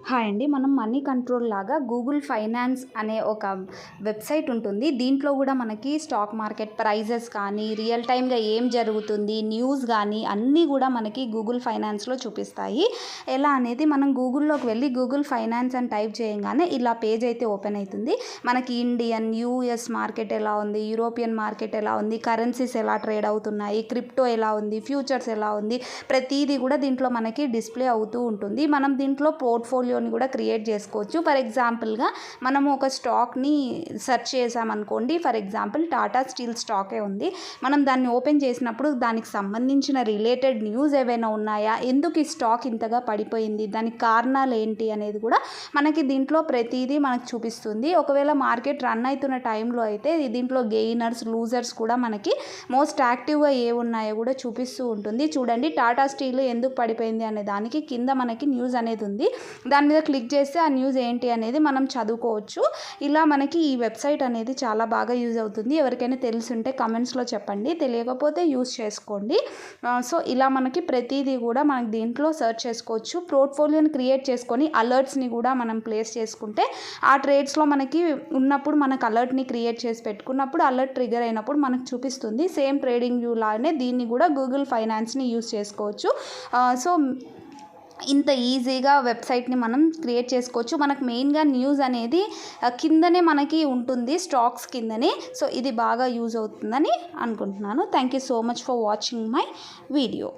Hi అండి. మనం money control లాగా గూగుల్ ఫైనాన్స్ అనే ఒక వెబ్సైట్ ఉంటుంది. దీంట్లో కూడా మనకి స్టాక్ మార్కెట్ ప్రైజెస్ కానీ, రియల్ టైమ్‌గా ఏం జరుగుతుంది, న్యూస్ కానీ అన్నీ కూడా మనకి గూగుల్ ఫైనాన్స్‌లో చూపిస్తాయి. ఎలా అనేది మనం గూగుల్‌లోకి వెళ్ళి గూగుల్ ఫైనాన్స్ అని టైప్ చేయంగానే ఇలా పేజ్ అయితే ఓపెన్ అవుతుంది. మనకి ఇండియన్, యూఎస్ మార్కెట్ ఎలా ఉంది, యూరోపియన్ మార్కెట్ ఎలా ఉంది, కరెన్సీస్ ఎలా ట్రేడ్ అవుతున్నాయి, క్రిప్టో ఎలా ఉంది, ఫ్యూచర్స్ ఎలా ఉంది, ప్రతీది కూడా దీంట్లో మనకి డిస్ప్లే అవుతూ ఉంటుంది. మనం దీంట్లో పోర్ట్ఫోలియోని కూడా క్రియేట్ చేసుకోవచ్చు. ఫర్ ఎగ్జాంపుల్గా మనము ఒక స్టాక్ని సెర్చ్ చేసామనుకోండి. ఫర్ ఎగ్జాంపుల్ టాటా స్టీల్ స్టాకే ఉంది. మనం దాన్ని ఓపెన్ చేసినప్పుడు దానికి సంబంధించిన రిలేటెడ్ న్యూస్ ఏవైనా ఉన్నాయా, ఎందుకు ఈ స్టాక్ ఇంతగా పడిపోయింది, దానికి కారణాలు ఏంటి అనేది కూడా మనకి దీంట్లో ప్రతిదీ మనకు చూపిస్తుంది. ఒకవేళ మార్కెట్ రన్ అవుతున్న టైంలో అయితే దీంట్లో గెయినర్స్, లూజర్స్ కూడా మనకి మోస్ట్ యాక్టివ్గా ఏ ఉన్నాయో కూడా చూపిస్తూ ఉంటుంది. చూడండి, టాటా స్టీల్ ఎందుకు పడిపోయింది అనే దానికి కింద మనకి న్యూస్ అనేది ఉంది. దాని మీద క్లిక్ చేస్తే ఆ న్యూస్ ఏంటి అనేది మనం చదువుకోవచ్చు. ఇలా మనకి ఈ వెబ్సైట్ అనేది చాలా బాగా యూజ్ అవుతుంది. ఎవరికైనా తెలుసుంటే కమెంట్స్లో చెప్పండి, తెలియకపోతే యూజ్ చేసుకోండి. సో ఇలా మనకి ప్రతిదీ కూడా మనకి దీంట్లో సెర్చ్ చేసుకోవచ్చు. పోర్ట్ఫోలియోని క్రియేట్ చేసుకొని అలర్ట్స్ని కూడా మనం ప్లేస్ చేసుకుంటే ఆ ట్రేడ్స్లో మనకి ఉన్నప్పుడు మనకు అలర్ట్ని క్రియేట్ చేసి పెట్టుకున్నప్పుడు అలర్ట్ ట్రిగర్ అయినప్పుడు మనకు చూపిస్తుంది. సేమ్ ట్రేడింగ్ వ్యూ లానే దీన్ని కూడా గూగుల్ ఫైనాన్స్ని యూజ్ చేసుకోవచ్చు. సో ఇంత ఈజీగా వెబ్సైట్ని మనం క్రియేట్ చేసుకోవచ్చు. మనకు మెయిన్గా న్యూస్ అనేది కిందనే మనకి ఉంటుంది, స్టాక్స్ కిందనే. సో ఇది బాగా యూజ్ అవుతుందని అనుకుంటున్నాను. Thank you so much for watching my video.